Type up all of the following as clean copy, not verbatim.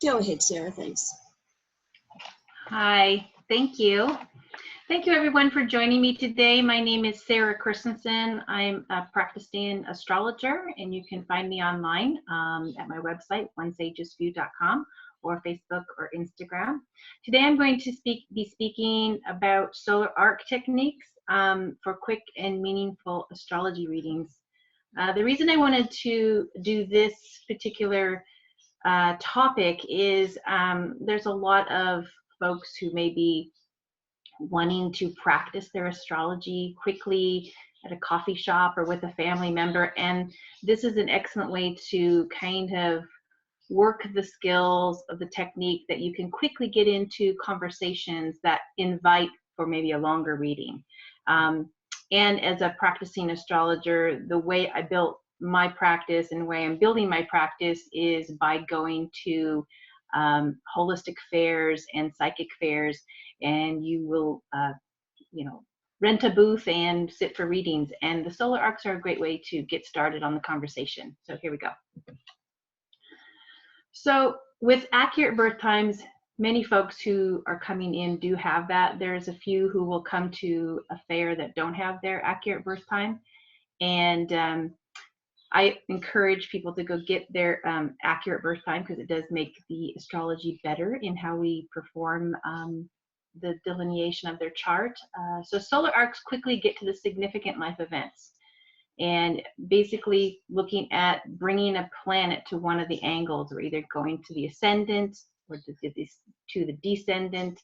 Go ahead, Sarah, thanks. Hi, thank you. Thank you everyone for joining me today. My name is Sarrah Christensen. I'm a practicing astrologer, and you can find me online at my website, onesagesview.com, or Facebook or Instagram. Today I'm going to be speaking about solar arc techniques for quick and meaningful astrology readings. The reason I wanted to do this particular topic is there's a lot of folks who may be wanting to practice their astrology quickly at a coffee shop or with a family member, and this is an excellent way to kind of work the skills of the technique that you can quickly get into conversations that invite for maybe a longer reading. And as a practicing astrologer, the way I built my practice and the way I'm building my practice is by going to holistic fairs and psychic fairs, and you will rent a booth and sit for readings, and the solar arcs are a great way to get started on the conversation. So here we go. So with accurate birth times, many folks who are coming in do have that. There's a few who will come to a fair that don't have their accurate birth time, and I encourage people to go get their accurate birth time, because it does make the astrology better in how we perform the delineation of their chart. So solar arcs quickly get to the significant life events, and basically looking at bringing a planet to one of the angles, or either going to the ascendant or to the descendant,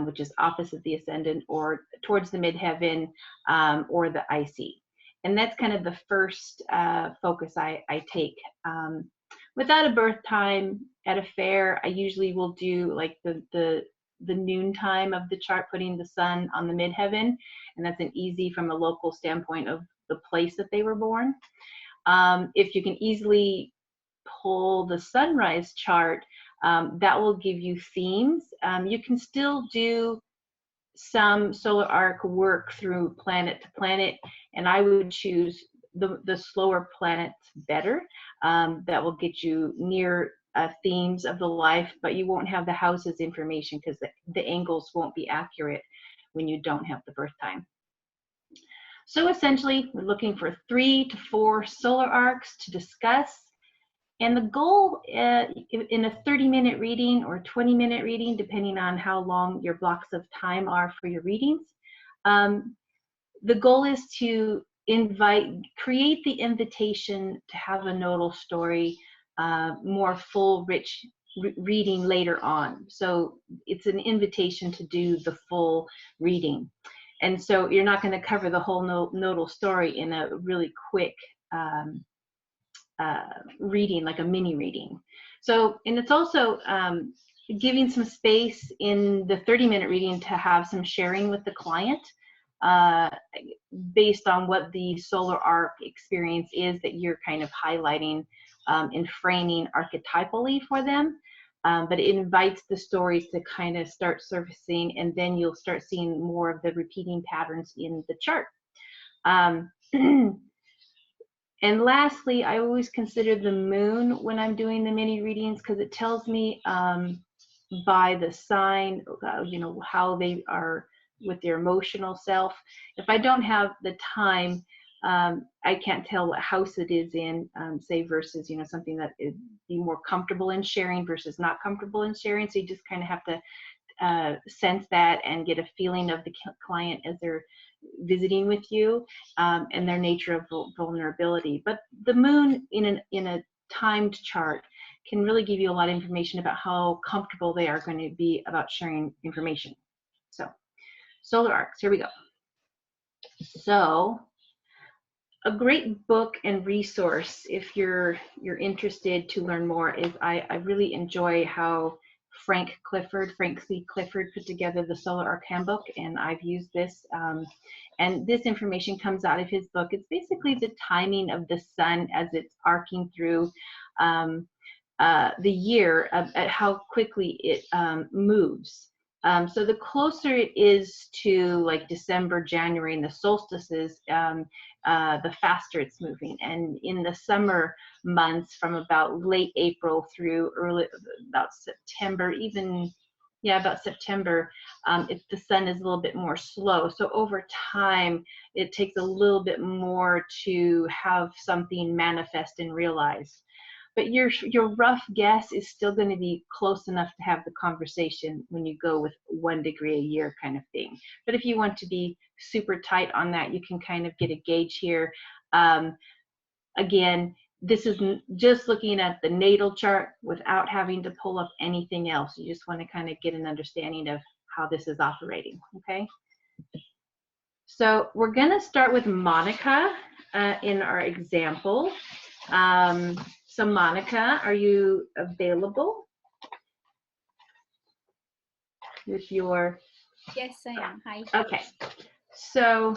which is opposite the ascendant, or towards the midheaven, or the IC. And that's kind of the first focus I take. Without a birth time at a fair, I usually will do like the noon time of the chart, putting the sun on the midheaven, and that's an easy from a local standpoint of the place that they were born. If you can easily pull the sunrise chart, that will give you themes. You can still do some solar arc work through planet to planet, and I would choose the slower planets better. That will get you near themes of the life, but you won't have the houses information, because the angles won't be accurate when you don't have the birth time. So essentially, we're looking for 3 to 4 solar arcs to discuss. And the goal in a 30-minute reading or 20-minute reading, depending on how long your blocks of time are for your readings, the goal is to create the invitation to have a nodal story, more full, rich reading later on. So it's an invitation to do the full reading. And so you're not going to cover the whole nodal story in a really quick reading, like a mini reading. So, and it's also giving some space in the 30-minute reading to have some sharing with the client based on what the solar arc experience is that you're kind of highlighting and framing archetypally for them. But it invites the stories to kind of start surfacing, and then you'll start seeing more of the repeating patterns in the chart. And lastly, I always consider the moon when I'm doing the mini readings, because it tells me by the sign, how they are with their emotional self. If I don't have the time, I can't tell what house it is in, say, versus, something that is be more comfortable in sharing versus not comfortable in sharing. So you just kind of have to sense that and get a feeling of the client as they're visiting with you, and their nature of vulnerability. But the moon in a timed chart can really give you a lot of information about how comfortable they are going to be about sharing information. So solar arcs, here we go. So a great book and resource, if you're interested to learn more, is I really enjoy how Frank C. Clifford put together the Solar Arc Handbook, and I've used this. And this information comes out of his book. It's basically the timing of the sun as it's arcing through the year, at how quickly it moves. So the closer it is to like December, January, and the solstices, the faster it's moving. And in the summer months, from about late April through early about September, even about September, the sun is a little bit more slow. So over time, it takes a little bit more to have something manifest and realized. But your rough guess is still going to be close enough to have the conversation when you go with 1 degree a year kind of thing. But if you want to be super tight on that, you can kind of get a gauge here. Again, this is just looking at the natal chart without having to pull up anything else. You just want to kind of get an understanding of how this is operating, okay? So we're going to start with Monika in our example. So Monika, are you available with your? Yes, I am. Hi. Okay. So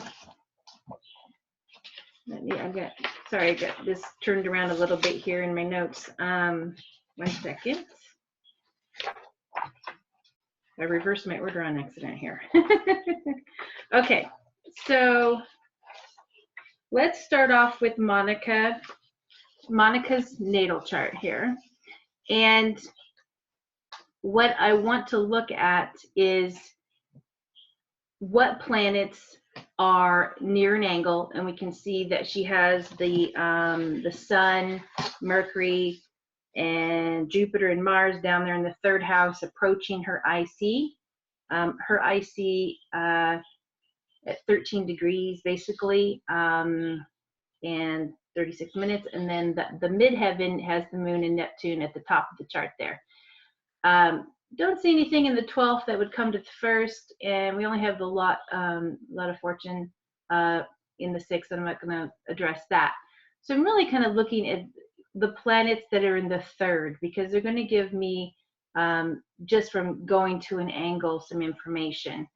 sorry, I got this turned around a little bit here in my notes. 1 second. I reversed my order on accident here. Okay, so let's start off with Monika's natal chart here. And what I want to look at is what planets are near an angle, and we can see that she has the Sun, Mercury, and Jupiter and Mars down there in the 3rd house approaching her IC. Her IC at 13 degrees basically, and 36 minutes, and then the midheaven has the moon and Neptune at the top of the chart there. Don't see anything in the 12th that would come to the 1st, and we only have the lot of fortune in the 6th, and I'm not going to address that. So I'm really kind of looking at the planets that are in the 3rd, because they're going to give me, just from going to an angle, some information.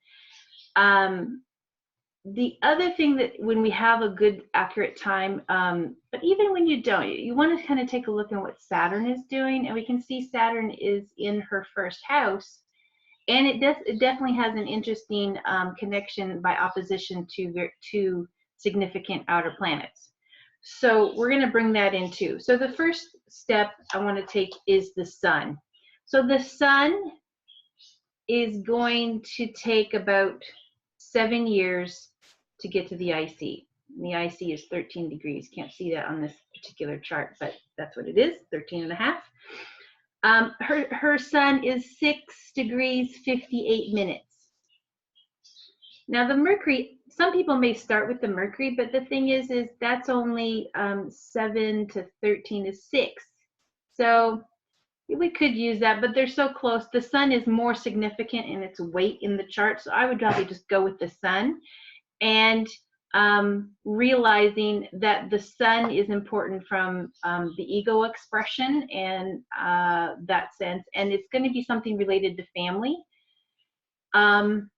The other thing that when we have a good accurate time, but even when you don't, you want to kind of take a look at what Saturn is doing, and we can see Saturn is in her 1st house, and it definitely has an interesting connection by opposition to 2 significant outer planets. So we're going to bring that in too. So the first step I want to take is the Sun. So the Sun is going to take about 7 years to get to the IC. And the IC is 13 degrees. Can't see that on this particular chart, but that's what it is, 13.5. Her Sun is 6 degrees, 58 minutes. Now the Mercury, some people may start with the Mercury, but the thing is that's only 7 to 13 is 6. So we could use that, but they're so close. The Sun is more significant in its weight in the chart, so I would probably just go with the Sun. And realizing that the Sun is important from the ego expression and that sense, and it's going to be something related to family. And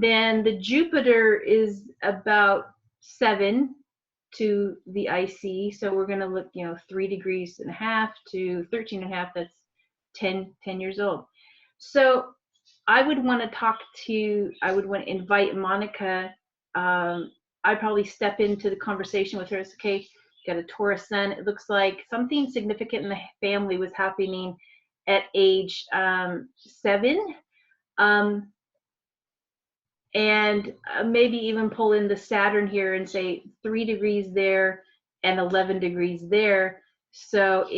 then the Jupiter is about 7 to the IC, so we're going to look, 3 degrees and a half to 13.5. That's 10 years old. So I would want to invite Monika. I'd probably step into the conversation with her. It's okay, got a Taurus Sun. It looks like something significant in the family was happening at age 7. And maybe even pull in the Saturn here and say 3 degrees there and 11 degrees there. So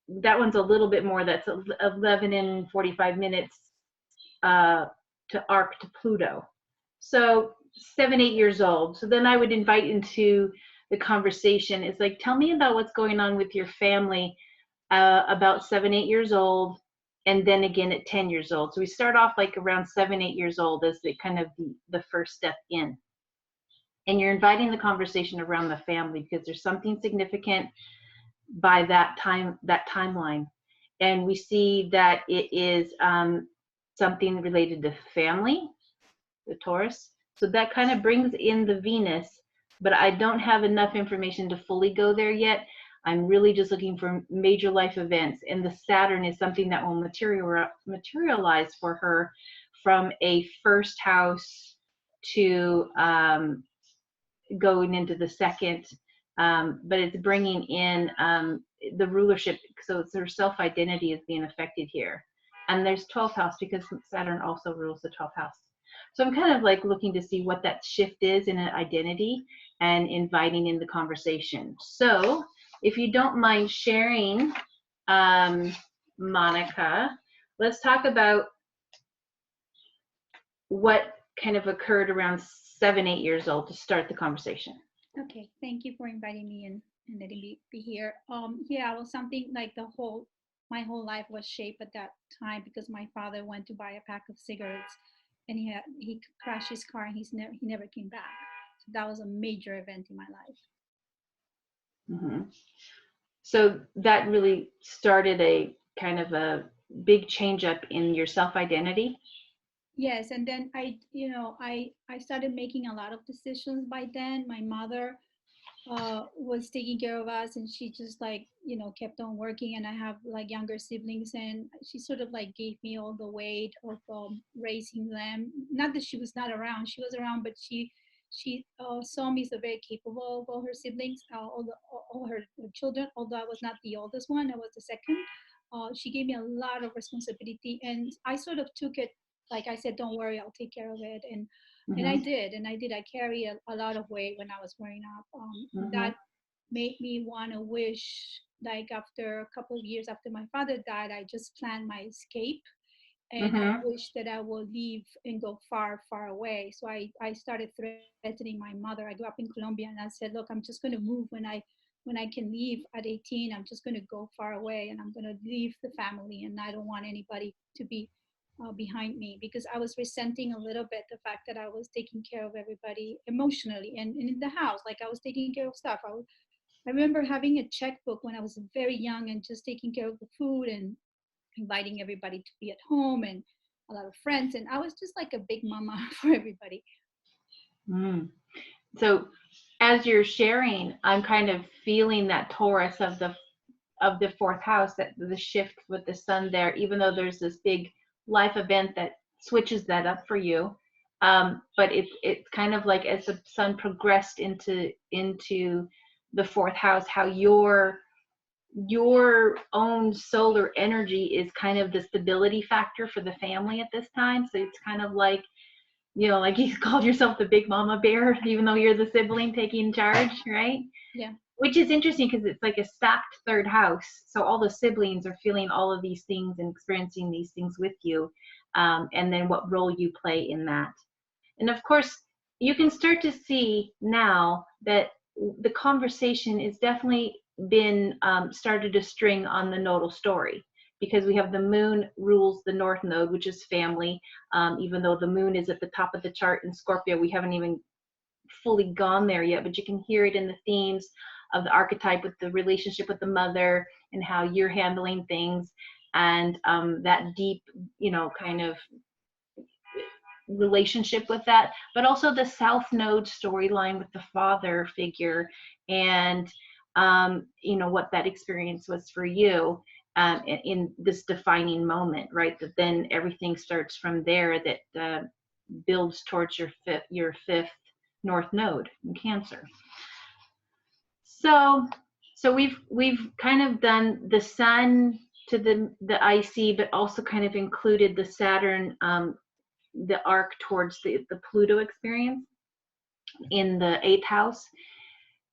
that one's a little bit more. That's 11 and 45 minutes to arc to Pluto. So 7, 8 years old. So then I would invite into the conversation. It's like, tell me about what's going on with your family about 7, 8 years old, and then again at 10 years old. So we start off like around 7, 8 years old as the kind of the first step in. And you're inviting the conversation around the family because there's something significant by that timeline. And we see that it is something related to family, the Taurus. So that kind of brings in the Venus, but I don't have enough information to fully go there yet. I'm really just looking for major life events, and the Saturn is something that will materialize for her from a first house to going into the second, but it's bringing in the rulership. So it's their self-identity is being affected here. And there's 12th house because Saturn also rules the 12th house. So I'm kind of like looking to see what that shift is in an identity and inviting in the conversation. So if you don't mind sharing, Monika, let's talk about what kind of occurred around 7, 8 years old to start the conversation. Okay, thank you for inviting me and letting me be here. Yeah, well, something like my whole life was shaped at that time because my father went to buy a pack of cigarettes, and he crashed his car, and he never came back. So that was a major event in my life. Mm-hmm. So that really started a kind of a big change up in your self-identity. Yes, and then I started making a lot of decisions by then. My mother was taking care of us, and she just like kept on working, and I have like younger siblings, and she sort of like gave me all the weight of raising them. Not that she was not around, she was around, but she saw me as a very capable of all her siblings, all her children, although I was not the oldest one, I was the second. She gave me a lot of responsibility, and I sort of took it, like I said, don't worry, I'll take care of it. And I did, I carry a lot of weight when I was growing up. That made me want to wish, like after a couple of years after my father died, I just planned my escape, and I wish that I will leave and go far, far away. So I started threatening my mother. I grew up in Colombia, and I said, look, I'm just going to move when I can leave at 18. I'm just going to go far away, and I'm going to leave the family, and I don't want anybody to be behind me, because I was resenting a little bit the fact that I was taking care of everybody emotionally, and in the house, like I was taking care of stuff. I remember having a checkbook when I was very young and just taking care of the food and inviting everybody to be at home and a lot of friends. And I was just like a big mama for everybody. So as you're sharing, I'm kind of feeling that Taurus of the fourth house, that the shift with the sun there, even though there's this big life event that switches that up for you. But it's kind of like as the sun progressed into the fourth house, how your own solar energy is kind of the stability factor for the family at this time. So it's kind of like, like you called yourself the big mama bear, even though you're the sibling taking charge, right? Yeah. Which is interesting because it's like a stacked third house. So all the siblings are feeling all of these things and experiencing these things with you. And then what role you play in that. And of course, you can start to see now that the conversation is definitely been started to string on the nodal story, because we have the moon rules the north node, which is family. Even though the moon is at the top of the chart in Scorpio, we haven't even fully gone there yet, but you can hear it in the themes of the archetype with the relationship with the mother and how you're handling things, and that deep, kind of relationship with that, but also the south node storyline with the father figure, and what that experience was for you in this defining moment, right? That then everything starts from there, that builds towards your fifth north node in Cancer. So we've kind of done the sun to the IC, but also kind of included the Saturn, the arc towards the Pluto experience in the 8th house.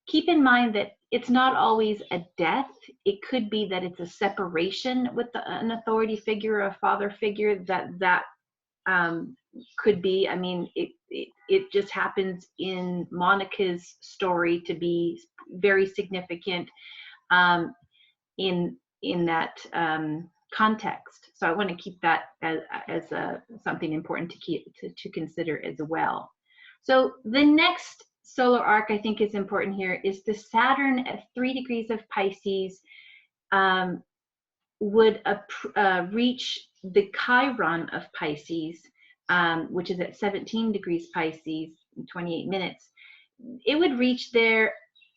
Keep in mind that it's not always a death. It could be that it's a separation with an authority figure, a father figure, that could be. I mean, it just happens in Monika's story to be very significant in that context. So I want to keep that as something important to consider as well. So the next solar arc I think is important here is the Saturn at 3 degrees of Pisces would reach the Chiron of Pisces, which is at 17 degrees Pisces in 28 minutes. It would reach there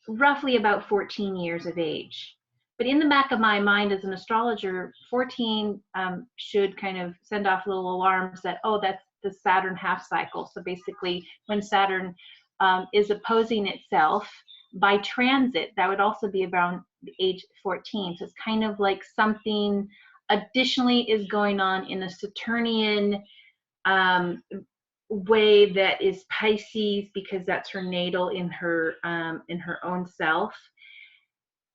roughly about 14 years of age. But in the back of my mind as an astrologer, 14 should kind of send off little alarms that, oh, the Saturn half cycle. So basically, when Saturn is opposing itself by transit, that would also be around age 14. So it's kind of like something additionally is going on in a Saturnian way that is Pisces, because that's her natal in her own self.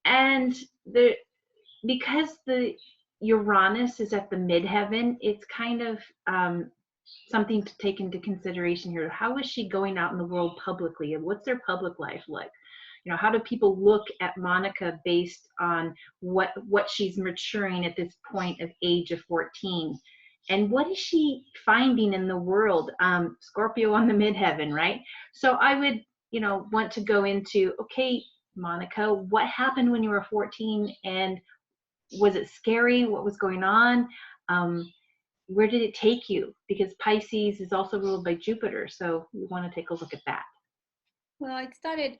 And because the Uranus is at the midheaven, it's kind of something to take into consideration here. How is she going out in the world publicly, and what's their public life like? You know, how do people look at Monika based on what she's maturing at this point of age of 14? And what is she finding in the world? Scorpio on the midheaven, right? So I would, want to go into, okay, Monika, what happened when you were 14, and was it scary? What was going on? Where did it take you? Because Pisces is also ruled by Jupiter, so we want to take a look at that. Well, I started,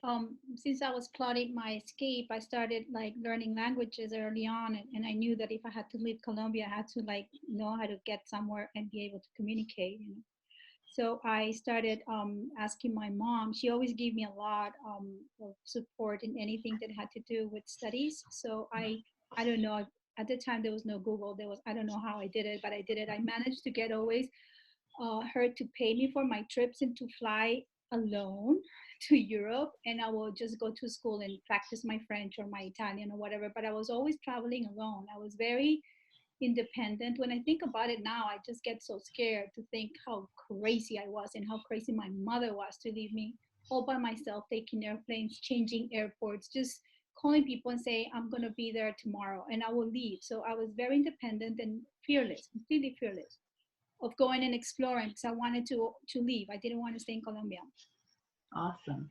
since I was plotting my escape, I started like learning languages early on. And I knew that if I had to leave Colombia, I had to like know how to get somewhere and be able to communicate. So I started asking my mom. She always gave me a lot of support in anything that had to do with studies. So I don't know, at the time there was no Google. I don't know how I did it, but I did it. I managed to get always her to pay me for my trips and to fly alone to Europe, and I will just go to school and practice my French or my Italian or whatever. But I was always traveling alone. I was very independent. When I think about it now, I just get so scared to think how crazy I was and how crazy my mother was to leave me all by myself, taking airplanes, changing airports, just calling people and say, I'm going to be there tomorrow and I will leave. So I was very independent and fearless, completely fearless of going and exploring, because I wanted to leave. I didn't want to stay in Colombia. Awesome.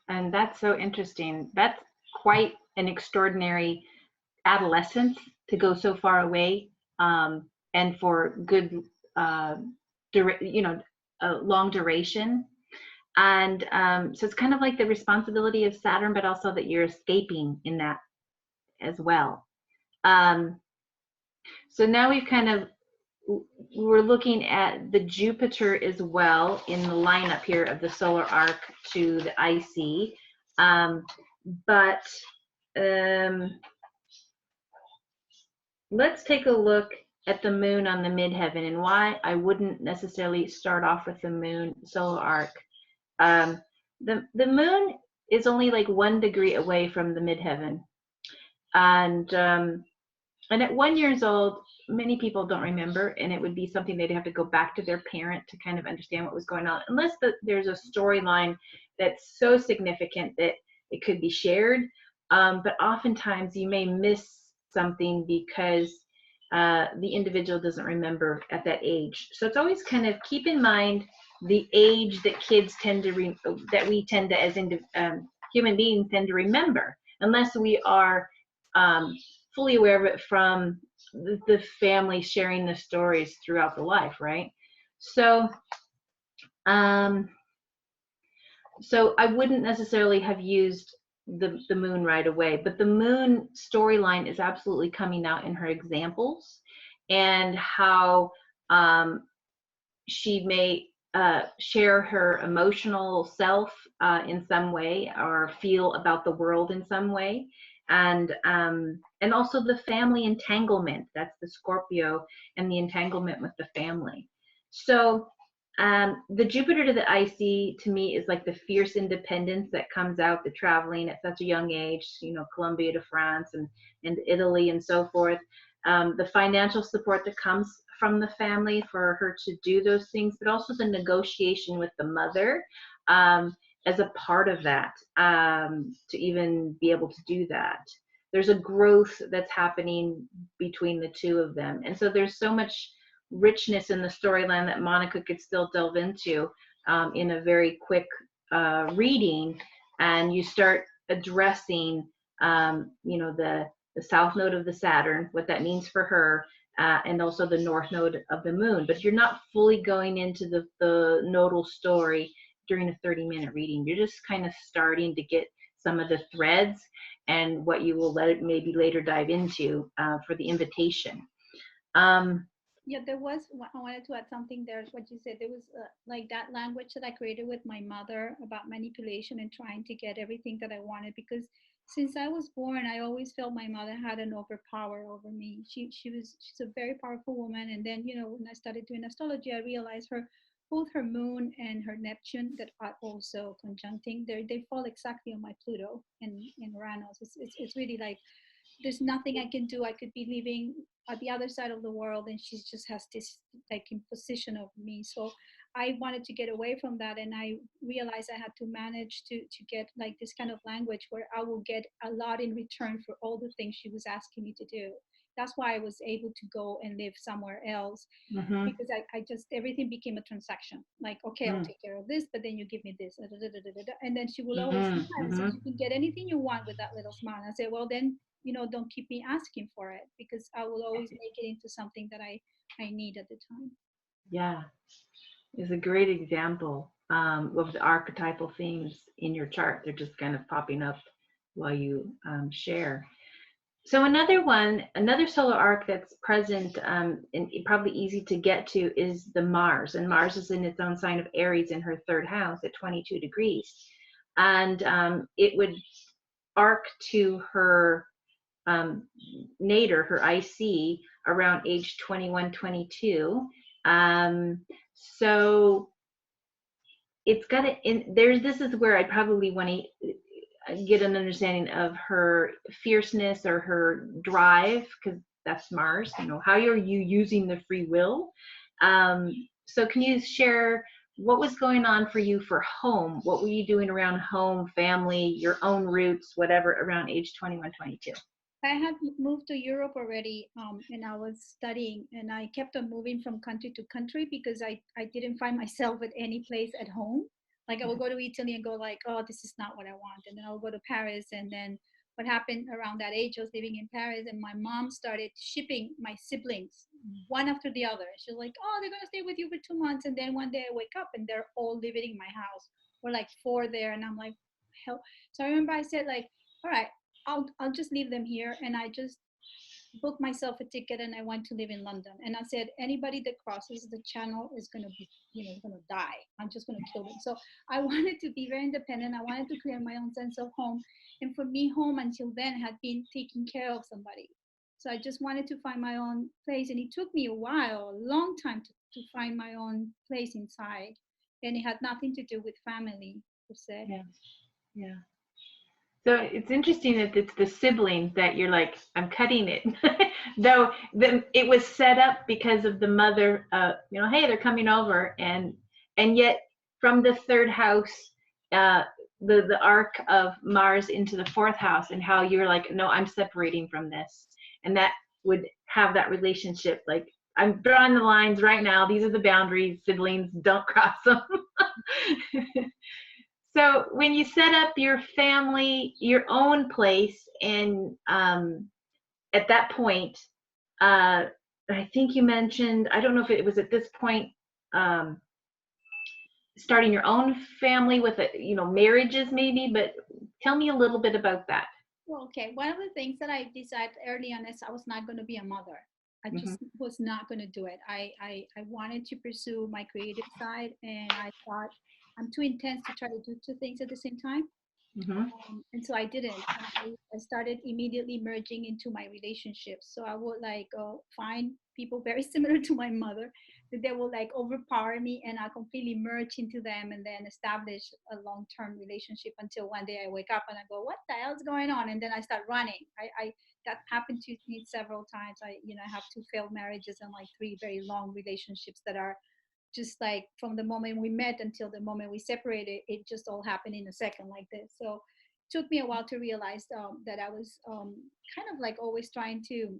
And that's so interesting. That's quite an extraordinary adolescence to go so far away, and for good, long duration. And so it's kind of like the responsibility of Saturn, but also that you're escaping in that as well. So now we're looking at the Jupiter as well in the lineup here of the solar arc to the IC. Let's take a look at the moon on the midheaven and why I wouldn't necessarily start off with the moon solar arc. The moon is only like 1 degree away from the midheaven. And at 1 year old, many people don't remember, and it would be something they'd have to go back to their parent to kind of understand what was going on, unless there's a storyline that's so significant that it could be shared. But oftentimes you may miss something because the individual doesn't remember at that age. So it's always kind of keep in mind the age that kids tend to that we tend to, as human beings, tend to remember, unless we are fully aware of it from the family sharing the stories throughout the life, right? So so I wouldn't necessarily have used the moon right away, but the moon storyline is absolutely coming out in her examples, and how she may share her emotional self in some way, or feel about the world in some way. And also the family entanglement, that's the Scorpio, and the entanglement with the family. So the Jupiter to the IC to me is like the fierce independence that comes out, the traveling at such a young age, Colombia to France and Italy and so forth. The financial support that comes from the family for her to do those things, but also the negotiation with the mother as a part of that, to even be able to do that. There's a growth that's happening between the two of them. And so there's so much richness in the storyline that Monika could still delve into in a very quick reading. And you start addressing, the south node of the Saturn, what that means for her, and also the north node of the moon. But you're not fully going into the nodal story during a 30-minute reading. You're just kind of starting to get some of the threads and what you will maybe later dive into for the invitation. Yeah, there was, I wanted to add something there, what you said. There was like that language that I created with my mother about manipulation and trying to get everything that I wanted. Because since I was born, I always felt my mother had an overpower over me. She's a very powerful woman. And then, when I started doing astrology, I realized both her moon and her Neptune that are also conjuncting, they fall exactly on my Pluto in Uranus. It's really like there's nothing I can do. I could be living at the other side of the world, and she just has this like imposition of me. So I wanted to get away from that, and I realized I had to manage to get like this kind of language where I will get a lot in return for all the things she was asking me to do. That's why I was able to go and live somewhere else, Mm-hmm. because I just, everything became a transaction. Like, okay, I'll take care of this, but then you give me this, and then she will always Mm-hmm. smile and say, Mm-hmm. you can get anything you want with that little smile. And I say, well, then, don't keep me asking for it, because I will always make it into something that I need at the time. Yeah, is a great example of the archetypal themes in your chart. They're just kind of popping up while you share. So another solar arc that's present and probably easy to get to is the Mars. And Mars is in its own sign of Aries in her third house at 22 degrees. And it would arc to her nadir, her IC, around age 21, 22. So it's got to, this is where I probably want to get an understanding of her fierceness or her drive, because that's Mars. How are you using the free will? So can you share what was going on for you for home? What were you doing around home, family, your own roots, whatever, around age 21, 22? I had moved to Europe already, and I was studying, and I kept on moving from country to country because I didn't find myself at any place at home. Like I would go to Italy and go like, oh, this is not what I want, and then I would go to Paris, and then what happened around that age, I was living in Paris, and my mom started shipping my siblings one after the other. She was like, oh, they're gonna stay with you for 2 months, and then one day I wake up and they're all living in my house. We're like four there, and I'm like, hell. So I remember I said like, all right, I'll just leave them here, and I just booked myself a ticket and I went to live in London. And I said, anybody that crosses the channel is gonna be, gonna die. I'm just gonna kill them. So I wanted to be very independent. I wanted to create my own sense of home. And for me, home until then had been taking care of somebody. So I just wanted to find my own place. And it took me a while, a long time to find my own place inside. And it had nothing to do with family per se. Yeah, yeah. So it's interesting that it's the siblings that you're like, I'm cutting it. Though it was set up because of the mother, hey, they're coming over. And yet from the third house, the arc of Mars into the fourth house, and how you're like, no, I'm separating from this. And that would have that relationship. Like, I'm drawing the lines right now. These are the boundaries. Siblings, don't cross them. So when you set up your family, your own place, and at that point, I think you mentioned, I don't know if it was at this point, um, starting your own family with marriages maybe, but tell me a little bit about that. Well, okay. One of the things that I decided early on is I was not going to be a mother. I Mm-hmm. just was not going to do it. I wanted to pursue my creative side, and I thought I'm too intense to try to do two things at the same time. Mm-hmm. And so I didn't. I started immediately merging into my relationships. So I would like find people very similar to my mother that they will like overpower me, and I completely merge into them, and then establish a long-term relationship until one day I wake up and I go, what the hell's going on? And then I start running. I that happened to me several times. I have two failed marriages and like three very long relationships that are just like from the moment we met until the moment we separated, it just all happened in a second like this. So it took me a while to realize that I was kind of like always trying to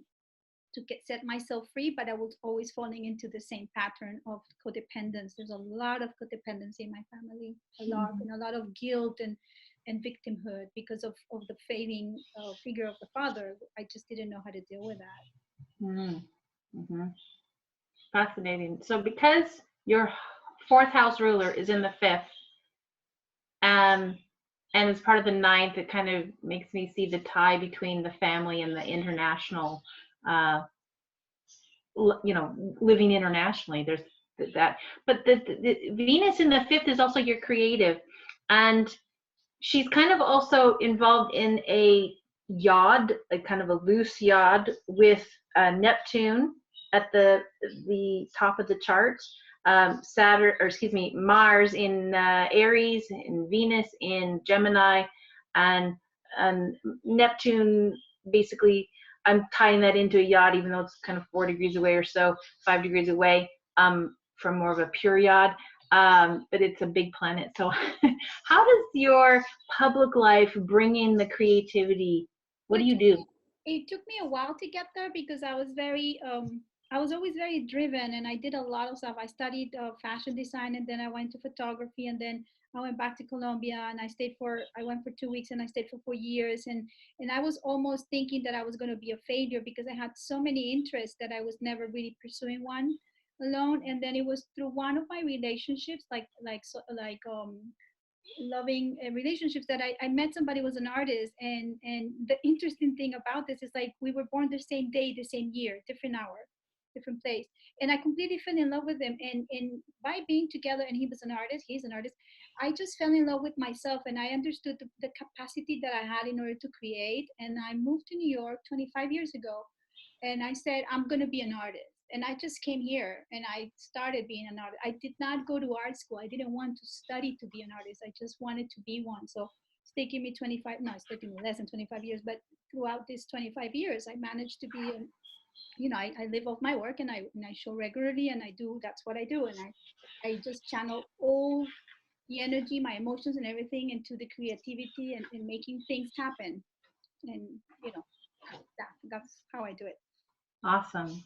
set myself free, but I was always falling into the same pattern of codependence. There's a lot of codependency in my family, a lot, Mm-hmm. and a lot of guilt and victimhood because of the failing figure of the father. I just didn't know how to deal with that. Mm-hmm. Mm-hmm. Fascinating. So because your fourth house ruler is in the fifth, and as part of the ninth, it kind of makes me see the tie between the family and the international living internationally. There's that. But the Venus in the 5th is also your creative. And she's kind of also involved in a yod, a kind of a loose yod with Neptune at the top of the chart, Mars in Aries, and Venus in Gemini, and Neptune, basically, I'm tying that into a yod, even though it's kind of 4 degrees away or so, 5 degrees away from more of a pure yod. But it's a big planet. So how does your public life bring in the creativity? What do you do? It took me a while to get there because I was always very driven, and I did a lot of stuff. I studied fashion design, and then I went to photography, and then I went back to Colombia, and I went for 2 weeks, and I stayed for 4 years, and I was almost thinking that I was going to be a failure because I had so many interests that I was never really pursuing one alone. And then it was through one of my relationships, loving relationships, that I met somebody who was an artist. And the interesting thing about this is, like, we were born the same day, the same year, different hour, different place. And I completely fell in love with him. And by being together, and he's an artist, I just fell in love with myself, and I understood the capacity that I had in order to create. And I moved to New York 25 years ago, and I said, I'm going to be an artist. And I just came here and I started being an artist. I did not go to art school. I didn't want to study to be an artist. I just wanted to be one. So it's taking me it's taking me less than 25 years. But throughout these 25 years, I managed to be, I live off my work, and I show regularly, and that's what I do. And I just channel all the energy, my emotions and everything into the creativity and making things happen. And, that's how I do it. Awesome.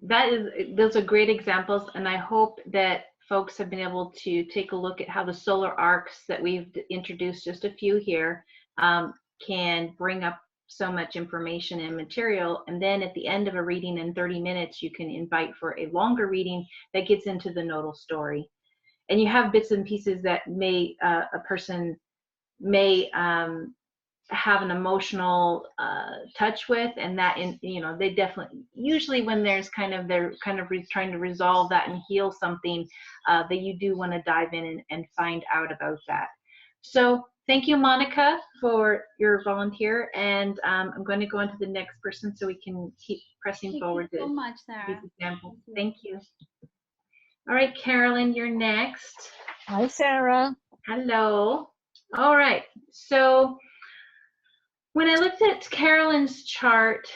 Those are great examples, and I hope that folks have been able to take a look at how the solar arcs that we've introduced, just a few here, can bring up so much information and material. And then at the end of a reading in 30 minutes, you can invite for a longer reading that gets into the nodal story. And you have bits and pieces that a person may have an emotional touch with, and that they definitely, usually when they're kind of trying to resolve that and heal something, that you do want to dive in and find out about that. So thank you, Monika, for your volunteer, and I'm going to go on to the next person so we can keep pressing forward. Thank you so much, Sarah. These examples. Thank you. All right, Carolyn, you're next. Hi, Sarah. Hello. All right, so when I looked at Carolyn's chart,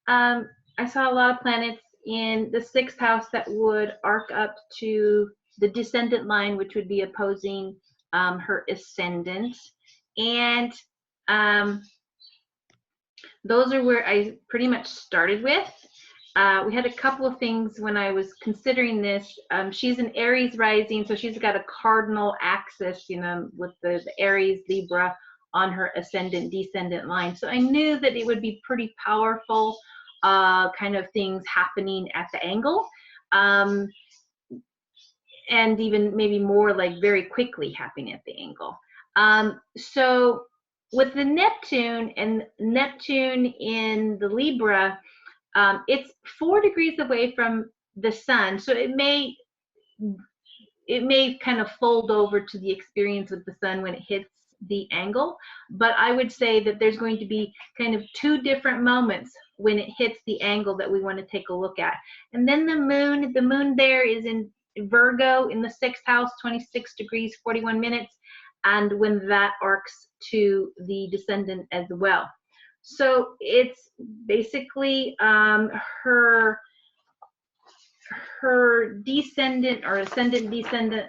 I saw a lot of planets in the 6th house that would arc up to the descendant line, which would be opposing her ascendant. And those are where I pretty much started with. We had a couple of things when I was considering this. She's an Aries rising, so she's got a cardinal axis, with the Aries Libra on her ascendant descendant line. So I knew that it would be pretty powerful kind of things happening at the angle, and even maybe more like very quickly happening at the angle. So with the Neptune and Neptune in the Libra, it's 4 degrees away from the sun, so it may kind of fold over to the experience with the sun when it hits the angle. But I would say that there's going to be kind of 2 different moments when it hits the angle that we want to take a look at. And then the moon there is in Virgo in the 6th house, 26 degrees 41 minutes, and when that arcs to the descendant as well. So it's basically her descendant or ascendant descendant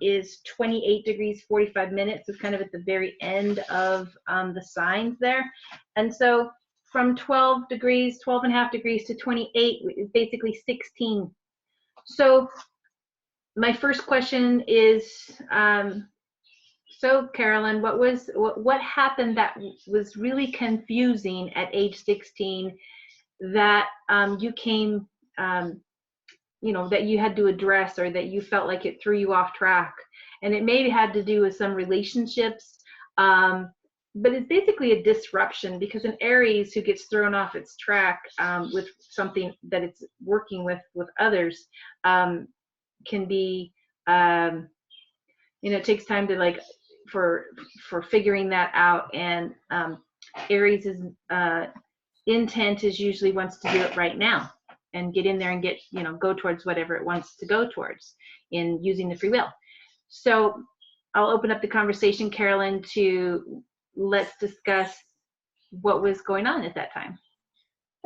is 28 degrees 45 minutes. It's kind of at the very end of the signs there. And so from 12 and a half degrees to 28 is basically 16. So my first question is, so Carolyn, what happened that was really confusing at age 16 that you came, that you had to address, or that you felt like it threw you off track? And it maybe had to do with some relationships, but it's basically a disruption, because an Aries who gets thrown off its track with something that it's working with others can be, it takes time to like for figuring that out. And Aries is intent is usually wants to do it right now and get in there and get, go towards whatever it wants to go towards in using the free will. So I'll open up the conversation, Carolyn, to let's discuss what was going on at that time.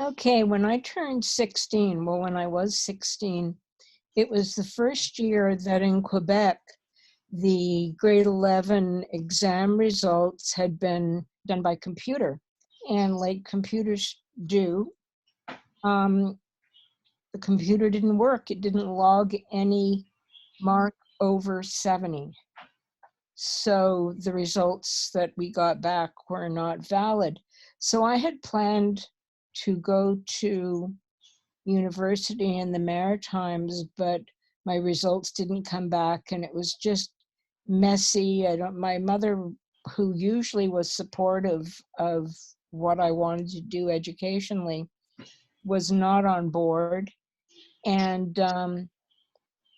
Okay, when I turned 16, well, when I was 16, it was the first year that in Quebec, the grade 11 exam results had been done by computer. And like computers do, the computer didn't work. It didn't log any mark over 70. So the results that we got back were not valid. So I had planned to go to university in the Maritimes, but my results didn't come back, and it was just messy. My mother, who usually was supportive of what I wanted to do educationally, was not on board. And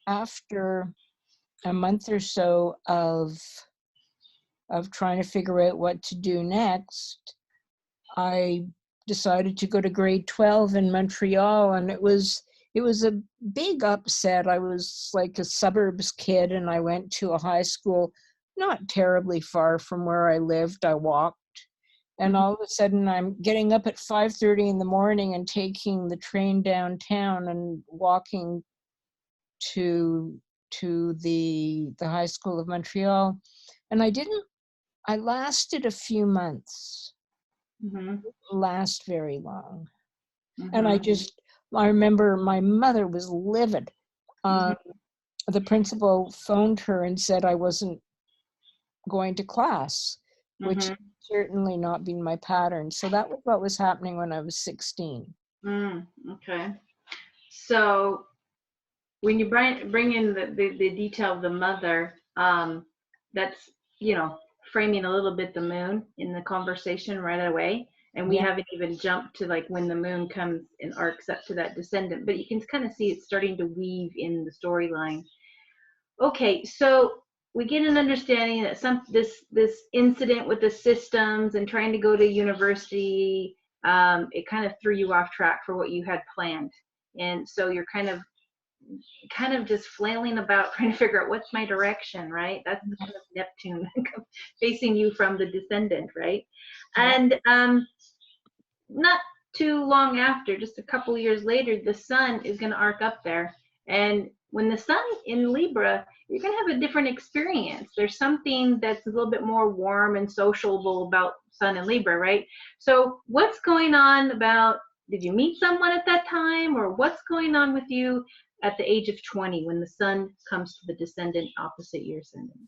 after a month or so of trying to figure out what to do next, I decided to go to grade 12 in Montreal, and it was a big upset. I was like a suburbs kid, and I went to a high school not terribly far from where I lived. I walked, and all of a sudden I'm getting up at 5:30 in the morning and taking the train downtown and walking to the high school of Montreal. And I lasted a few months. Didn't last very long. And I remember my mother was livid. The principal phoned her and said I wasn't going to class, which certainly not been my pattern. So that was what was happening when I was 16. Okay. So when you bring in the detail of the mother, that's, framing a little bit the moon in the conversation right away. And we haven't even jumped to like when the moon comes and arcs up to that descendant, but you can kind of see it starting to weave in the storyline. Okay, so we get an understanding that this incident with the systems and trying to go to university, it kind of threw you off track for what you had planned. And so you're kind of just flailing about trying to figure out what's my direction, right? That's kind of Neptune facing you from the descendant, right? And not too long after, just a couple years later, the sun is going to arc up there. And when the sun in Libra, you're going to have a different experience. There's something that's a little bit more warm and sociable about sun in Libra, right? So what's going on about, did you meet someone at that time, or what's going on with you at the age of 20 when the sun comes to the descendant opposite your ascendant?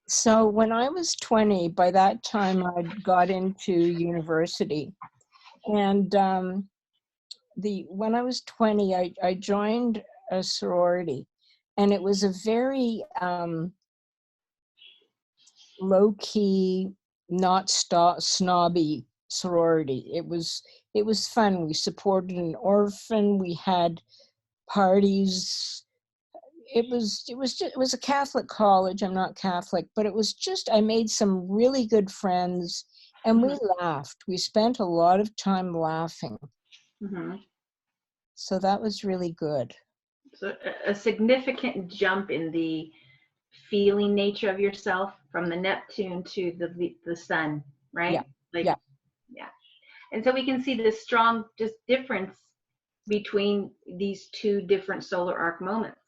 So when I was 20, by that time I'd got into university. And when I was 20, I joined a sorority, and it was a very low-key, not snobby sorority. It was fun. We supported an orphan. We had parties. It was a Catholic college. I'm not Catholic, but it was just, I made some really good friends, and we laughed. We spent a lot of time laughing. So that was really good. So a significant jump in the feeling nature of yourself from the Neptune to the sun, right? Yeah. Yeah. And so we can see this strong just difference between these two different solar arc moments.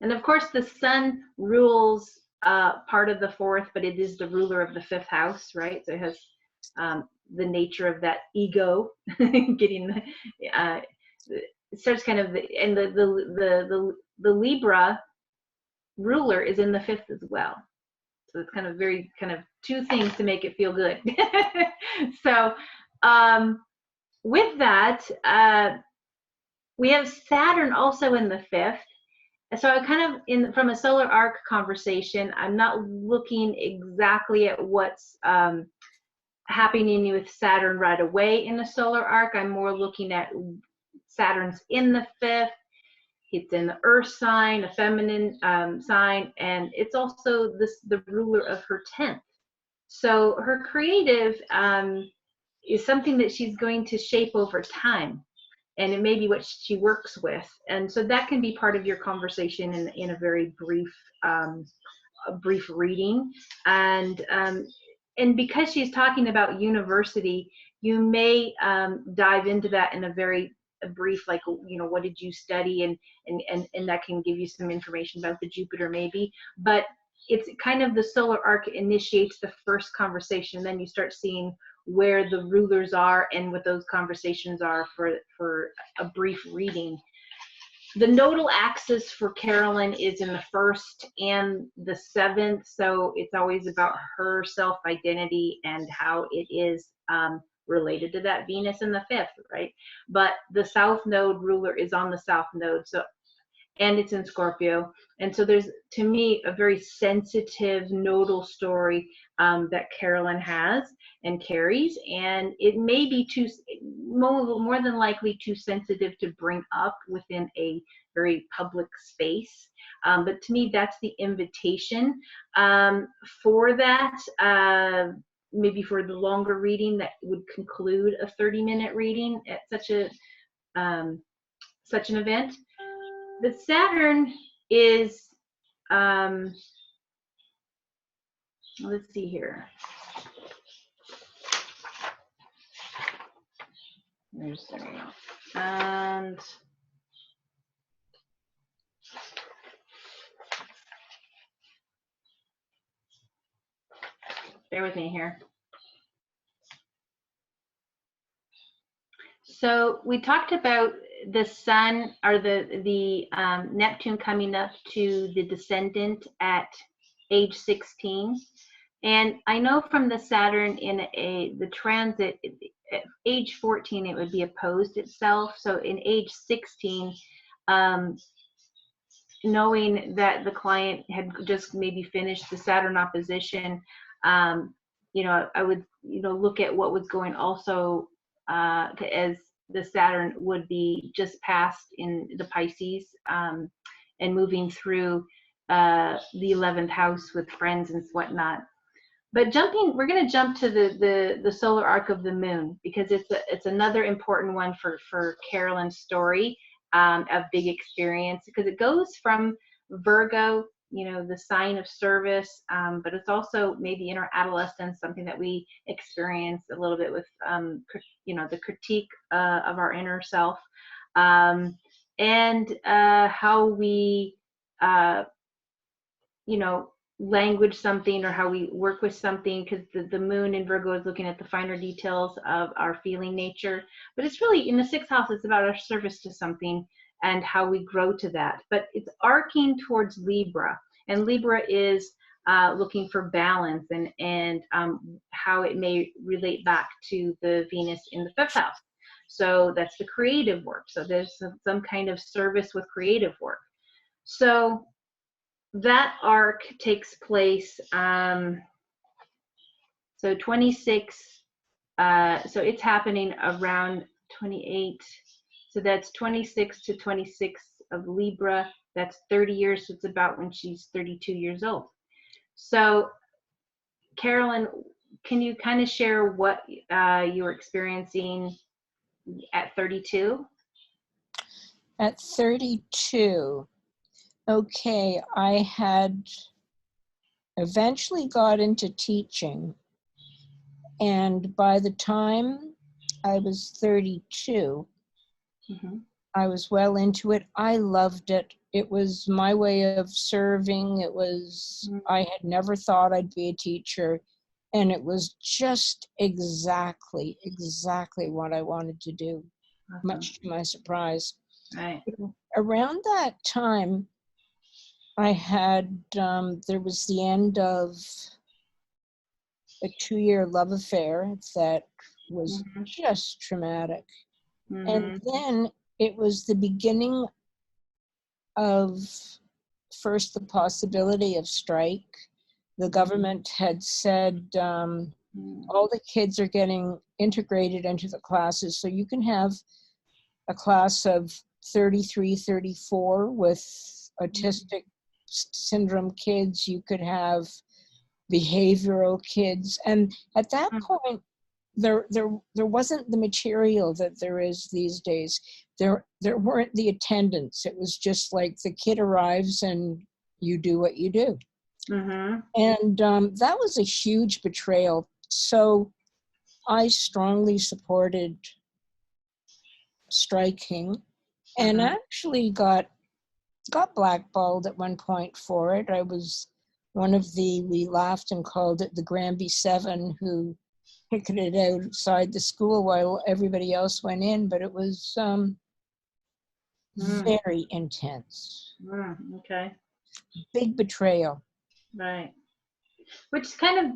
And of course, the sun rules part of the fourth, but it is the ruler of the fifth house, right? So it has the nature of that ego, getting it starts kind of, and the Libra ruler is in the fifth as well. So it's kind of very kind of two things to make it feel good. So with that, we have Saturn also in the fifth. So I kind of, from a solar arc conversation, I'm not looking exactly at what's happening with Saturn right away in the solar arc. I'm more looking at Saturn's in the 5th. It's in the earth sign, a feminine sign, and it's also the ruler of her 10th. So her creative is something that she's going to shape over time, and it may be what she works with. And so that can be part of your conversation in a very brief reading. And because she's talking about university, you may dive into that in a very brief, like, what did you study, and that can give you some information about the Jupiter maybe. But it's kind of the solar arc initiates the first conversation, then you start seeing where the rulers are and what those conversations are for a brief reading. The nodal axis for Carolyn is in the 1st and the 7th, so it's always about her self-identity and how it is related to that Venus in the 5th, right? But the South Node ruler is on the South Node, and it's in Scorpio. And so there's, to me, a very sensitive nodal story that Carolyn has and carries, and it may be more than likely too sensitive to bring up within a very public space. But to me, that's the invitation for that. Maybe for the longer reading that would conclude a 30-minute reading at such an event. The Saturn is, let's see here. There we go. And bear with me here. So we talked about the Sun, or the Neptune coming up to the Descendant at age 16. And I know from the Saturn in the transit, at age 14, it would be opposed itself. So in age 16, knowing that the client had just maybe finished the Saturn opposition, I would, look at what was going also as the Saturn would be just passed in the Pisces and moving through the 11th house with friends and whatnot. But we're going to jump to the solar arc of the moon, because it's another important one for Carolyn's story of big experience, because it goes from Virgo, the sign of service, but it's also maybe in our adolescence, something that we experience a little bit with, the critique of our inner self, and how we, language something, or how we work with something, because the moon in Virgo is looking at the finer details of our feeling nature. But it's really in the 6th house, it's about our service to something and how we grow to that. But it's arcing towards Libra, and Libra is looking for balance and how it may relate back to the Venus in the 5th house. So that's the creative work. So there's some kind of service with creative work. So that arc takes place, so 26, so it's happening around 28, so that's 26 to 26 of Libra, that's 30 years, so it's about when she's 32 years old. So Carolyn, can you kind of share what you're experiencing at 32? At 32, okay, I had eventually got into teaching, and by the time I was 32, I was well into it. I loved it. It was my way of serving. It was, I had never thought I'd be a teacher, and it was just exactly what I wanted to do, much to my surprise. Right. Around that time, I had, there was the end of a 2-year love affair that was just traumatic. And then it was the beginning of first the possibility of strike. The government had said All the kids are getting integrated into the classes. So you can have a class of 33, 34 with autistic syndrome kids. You could have behavioral kids. And at that point, there wasn't the material that there is these days. There weren't the attendants. It was just like the kid arrives and you do what you do. Mm-hmm. And that was a huge betrayal. So I strongly supported striking, and actually got blackballed at one point for it. I was one of we laughed and called it the Granby Seven, who picketed outside the school while everybody else went in, but it was very intense. Okay. Big betrayal. Right. Which kind of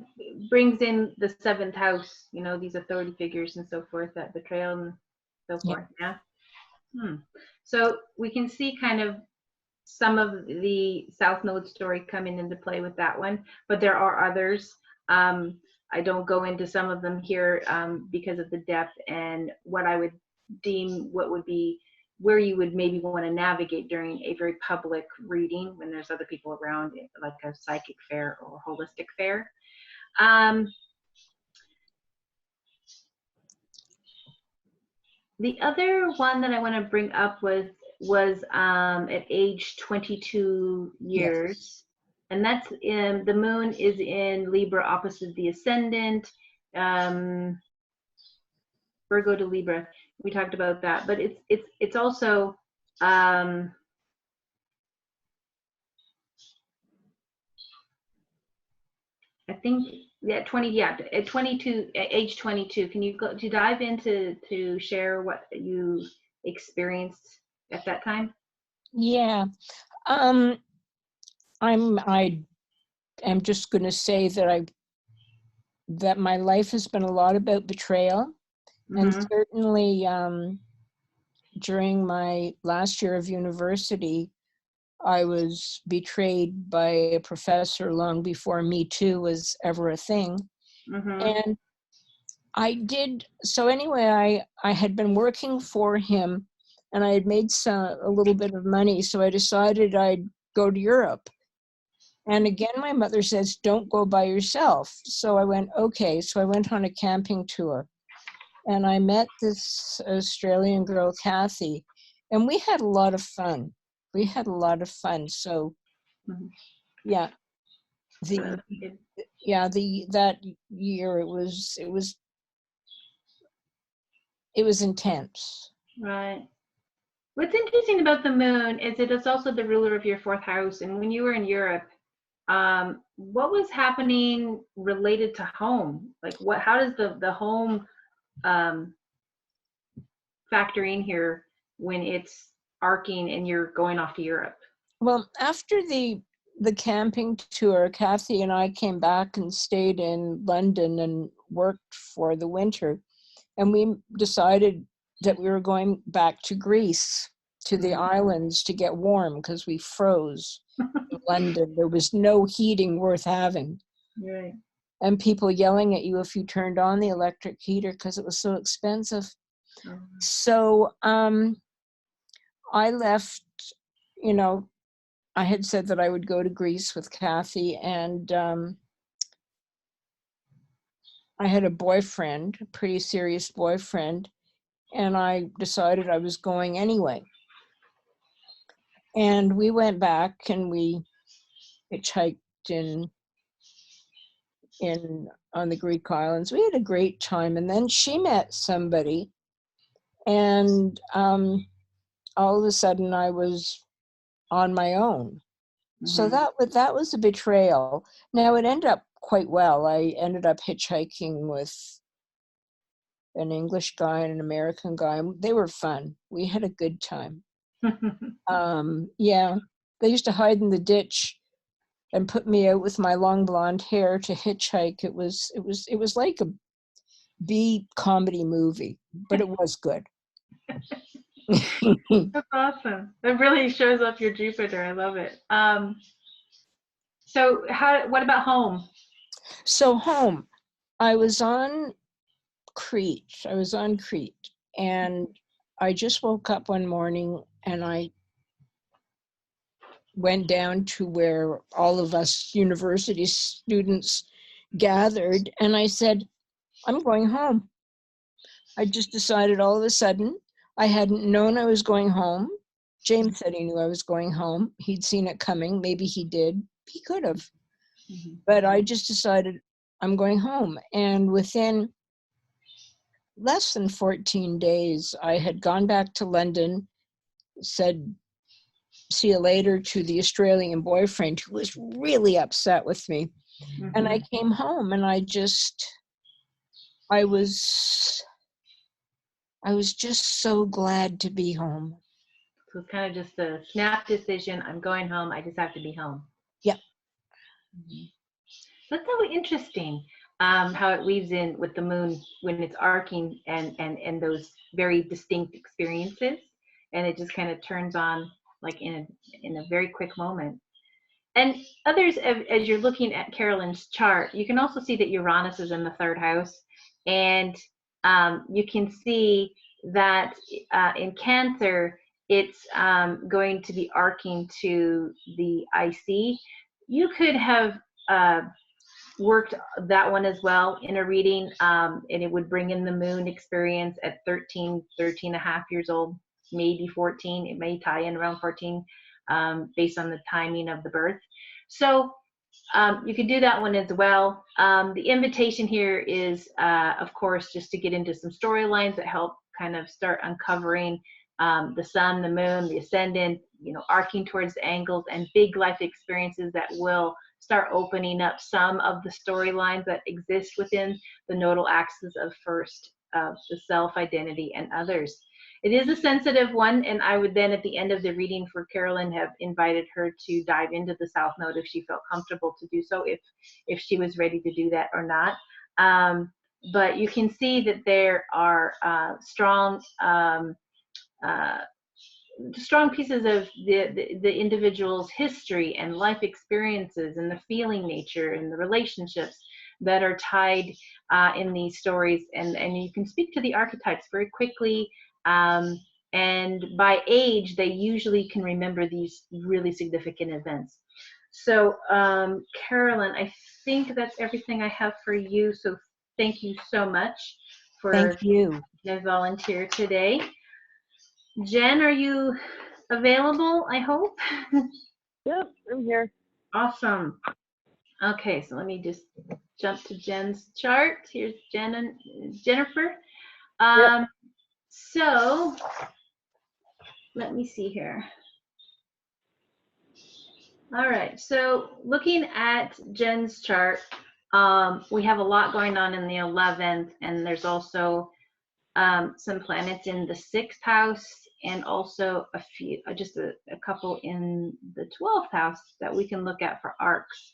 brings in the seventh house, you know, these authority figures and so forth, that betrayal and so forth. Yeah. So we can see kind of some of the South Node story coming into play with that one, but there are others. I don't go into some of them here because of the depth and what I would deem what would be where you would maybe want to navigate during a very public reading when there's other people around, like a psychic fair or holistic fair. The other one that I want to bring up was at age 22 years. Yes. And that's the moon is in Libra opposite the ascendant, Virgo to Libra. We talked about that, but it's also I think at 22, at age 22. Can you go to dive into to share what you experienced at that time? Yeah. I am just going to say that my life has been a lot about betrayal, and certainly during my last year of university, I was betrayed by a professor long before Me Too was ever a thing. And so anyway, I had been working for him, and I had made a little bit of money, so I decided I'd go to Europe. And again, my mother says, don't go by yourself. So I went, okay. So I went on a camping tour, and I met this Australian girl, Kathy, and we had a lot of fun. So yeah, that year it was intense. Right. What's interesting about the moon is that it's also the ruler of your fourth house. And when you were in Europe, what was happening related to home? Like how does the home factor in here when it's arcing and you're going off to Europe? Well, after the camping tour, Kathy and I came back and stayed in London and worked for the winter. And we decided that we were going back to Greece, to the islands, to get warm, because we froze in London. There was no heating worth having. Right. And people yelling at you if you turned on the electric heater because it was so expensive. So I left, I had said that I would go to Greece with Kathy, and I had a boyfriend, a pretty serious boyfriend, and I decided I was going anyway. And we went back and we hitchhiked on the Greek islands. We had a great time. And then she met somebody, and all of a sudden I was on my own. So that was a betrayal. Now it ended up quite well. I ended up hitchhiking with an English guy and an American guy. They were fun. We had a good time. Yeah, they used to hide in the ditch and put me out with my long blonde hair to hitchhike. It was like a B comedy movie, but it was good. That's awesome. It really shows off your Jupiter. I love it. So what about home? So home. I was on Crete. And I just woke up one morning and I went down to where all of us university students gathered, and I said, I'm going home. I just decided all of a sudden. I hadn't known I was going home. James said he knew I was going home. He'd seen it coming. Maybe he did. He could have. But I just decided I'm going home. And within less than 14 days, I had gone back to London, said, see you later to the Australian boyfriend who was really upset with me. And I came home and I was just so glad to be home. So it's kind of just a snap decision. I'm going home. I just have to be home. Yeah. That's so interesting, how it weaves in with the moon when it's arcing and those very distinct experiences, and it just kind of turns on like in a very quick moment. And others, as you're looking at Carolyn's chart, you can also see that Uranus is in the 3rd house, and you can see that in Cancer, it's going to be arcing to the IC. You could have worked that one as well in a reading, and it would bring in the moon experience at 13 and a half years old, maybe 14. It may tie in around 14 based on the timing of the birth. So you could do that one as well. The invitation here is, of course, just to get into some storylines that help kind of start uncovering the sun, the moon, the ascendant, arcing towards the angles, and big life experiences that will start opening up some of the storylines that exist within the nodal axis of first, the self, identity, and others. It is a sensitive one, and I would then at the end of the reading for Carolyn have invited her to dive into the South Node if she felt comfortable to do so, if she was ready to do that or not. But you can see that there are strong pieces of the individual's history and life experiences and the feeling nature and the relationships that are tied in these stories, and you can speak to the archetypes very quickly, and by age they usually can remember these really significant events. So Carolyn, I think that's everything I have for you, so thank you so much for Thank you. being a volunteer today. Jen, are you available, I hope? Yep, I'm here. Awesome. Okay, so let me just jump to Jen's chart. Here's Jen and Jennifer. Yep. So let me see here. All right, so looking at Jen's chart, we have a lot going on in the 11th, and there's also some planets in the 6th house, and also just a couple in the 12th house that we can look at for arcs.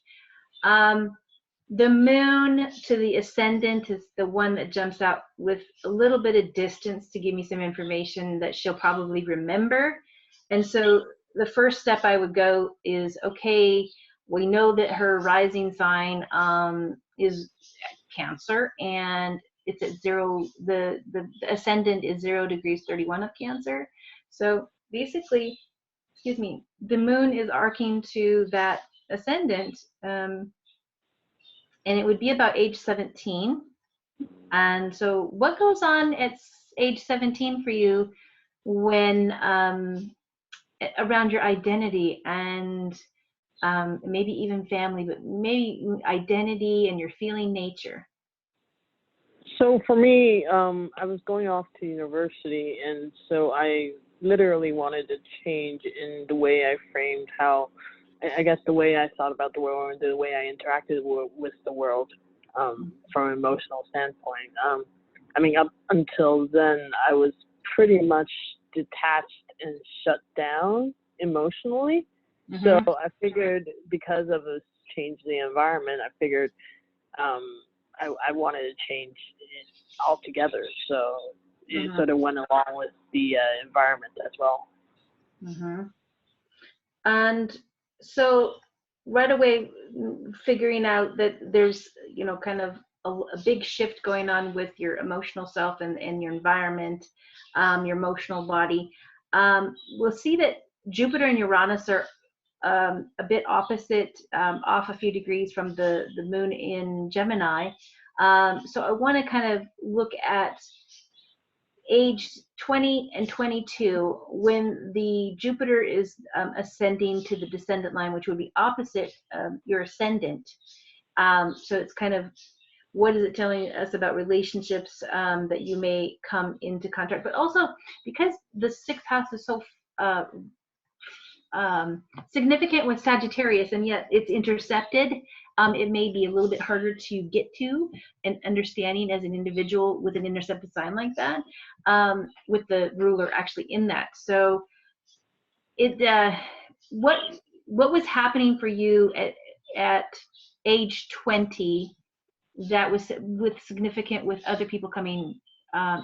The moon to the ascendant is the one that jumps out with a little bit of distance to give me some information that she'll probably remember. And so the first step I would go is, okay, we know that her rising sign is Cancer, and it's at 0, the ascendant is 0 degrees 31 of Cancer. So basically, excuse me, the moon is arcing to that ascendant, and it would be about age 17. And so what goes on at age 17 for you when around your identity and maybe even family, but maybe identity and your feeling nature? So for me, I was going off to university, and so I literally wanted to change in the way I framed how, I guess, the way I thought about the world, and the way I interacted with the world from an emotional standpoint. I mean, up until then, I was pretty much detached and shut down emotionally. So I figured, because of this change in the environment, I figured I wanted to change it altogether. So it sort of went along with the environment as well. And so right away, figuring out that there's, kind of a big shift going on with your emotional self and your environment, your emotional body. We'll see that Jupiter and Uranus are a bit opposite, off a few degrees from the moon in Gemini. So I want to kind of look at age 20 and 22, when the Jupiter is ascending to the descendant line, which would be opposite your ascendant. So it's kind of, what is it telling us about relationships that you may come into contact? But also, because the sixth house is so significant with Sagittarius, and yet it's intercepted, it may be a little bit harder to get to and understanding as an individual with an intercepted sign like that, with the ruler actually in that. So it what was happening for you at age 20 that was significant with other people coming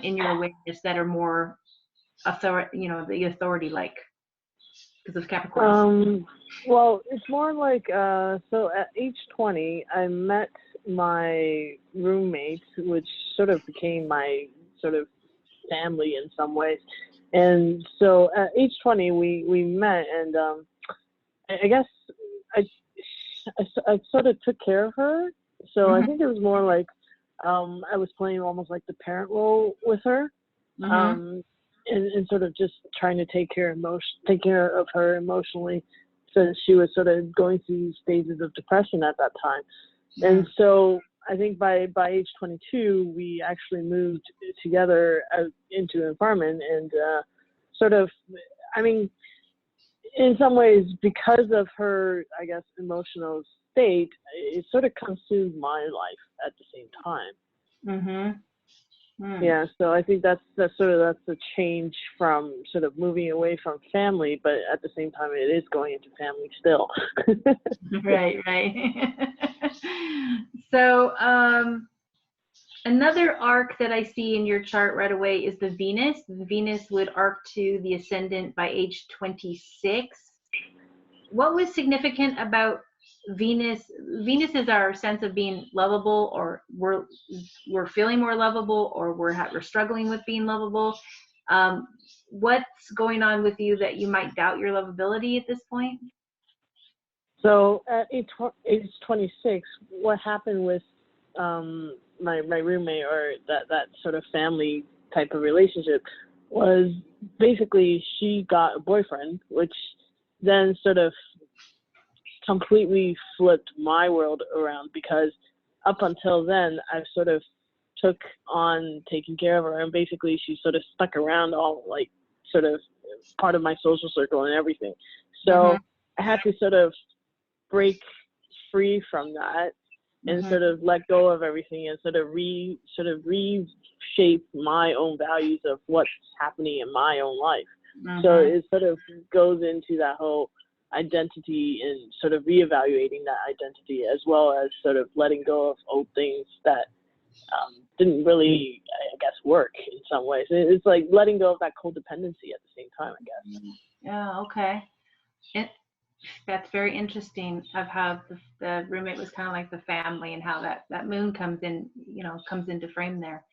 in your awareness that are more the authority, like, because of Capricorn? Well, it's more like, so at age 20, I met my roommate, which sort of became my sort of family in some ways. And so at age 20, we met, and I guess I sort of took care of her. So I think it was more like I was playing almost like the parent role with her. And sort of just trying to take care of her emotionally, since she was sort of going through stages of depression at that time. And so I think by age 22, we actually moved together into an apartment, and sort of, I mean, in some ways, because of her, I guess, emotional state, it sort of consumed my life at the same time. Yeah, so I think that's the change from sort of moving away from family, but at the same time it is going into family still. Right. So another arc that I see in your chart right away is the Venus. The Venus would arc to the ascendant by age 26. What was significant about Venus? Venus is our sense of being lovable, or we're feeling more lovable, or we're struggling with being lovable. What's going on with you that you might doubt your lovability at this point? So at age 26, what happened with my roommate, or that sort of family type of relationship, was basically she got a boyfriend, which then sort of completely flipped my world around, because up until then I've sort of took on taking care of her, and basically she sort of stuck around, all like sort of part of my social circle and everything. So I had to sort of break free from that and sort of let go of everything, and sort of reshape my own values of what's happening in my own life. So it sort of goes into that whole identity and sort of reevaluating that identity, as well as sort of letting go of old things that didn't really, I guess, work in some ways. It's like letting go of that codependency at the same time, I guess. Yeah, okay. That's very interesting, of how the roommate was kind of like the family, and how that moon comes into frame there.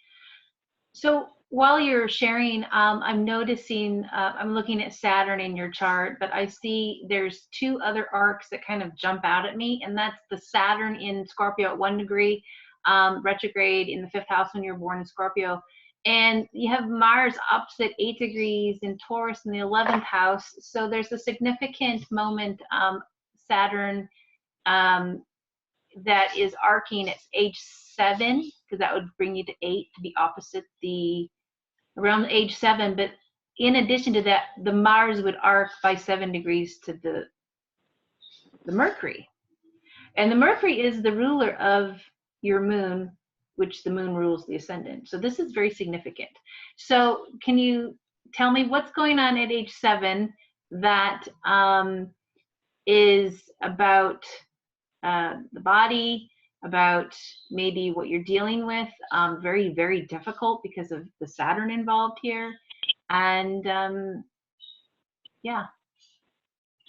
So while you're sharing, I'm noticing, I'm looking at Saturn in your chart, but I see there's two other arcs that kind of jump out at me, and that's the Saturn in Scorpio at 1 degree, retrograde in the 5th house when you're born in Scorpio. And you have Mars opposite 8 degrees in Taurus in the 11th house. So there's a significant moment, Saturn, that is arcing at age 7, because that would bring you to 8, to be opposite around age 7. But in addition to that, the Mars would arc by 7 degrees to the Mercury. And the Mercury is the ruler of your moon, which the moon rules the ascendant. So this is very significant. So can you tell me what's going on at age 7 that is about the body, about maybe what you're dealing with, very, very difficult because of the Saturn involved here. And yeah.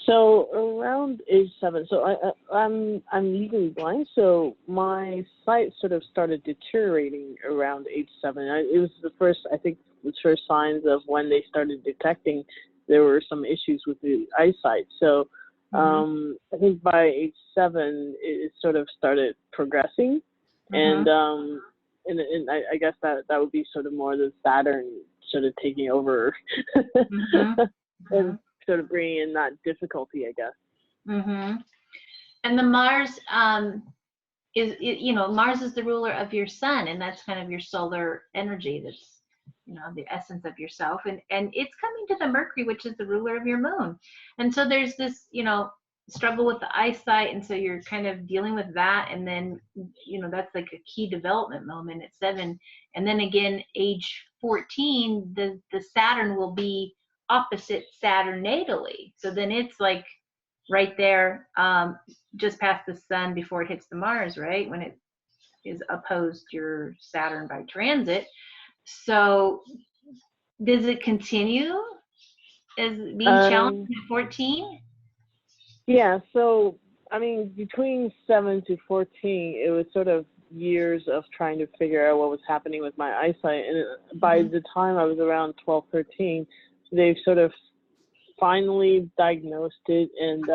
So around age 7, so I'm legally blind, so my sight sort of started deteriorating around age 7. It was the first, I think, the first signs of when they started detecting there were some issues with the eyesight. So I think by age 7, it sort of started progressing, and I guess that would be sort of more the Saturn sort of taking over and sort of bringing in that difficulty, I guess. And the Mars is, you know, Mars is the ruler of your sun, and that's kind of your solar energy. That's, you know, the essence of yourself, and it's coming to the Mercury, which is the ruler of your moon. And so there's this, you know, struggle with the eyesight, and so you're kind of dealing with that. And then, you know, that's like a key development moment at 7. And then again, age 14, the Saturn will be opposite Saturn natally. So then it's like right there, just past the sun before it hits the Mars, right? When it is opposed your Saturn by transit. So does it continue as being challenging at 14? Yeah, so I mean, between 7 to 14, it was sort of years of trying to figure out what was happening with my eyesight. And by the time I was around 12, 13, they've sort of finally diagnosed it, and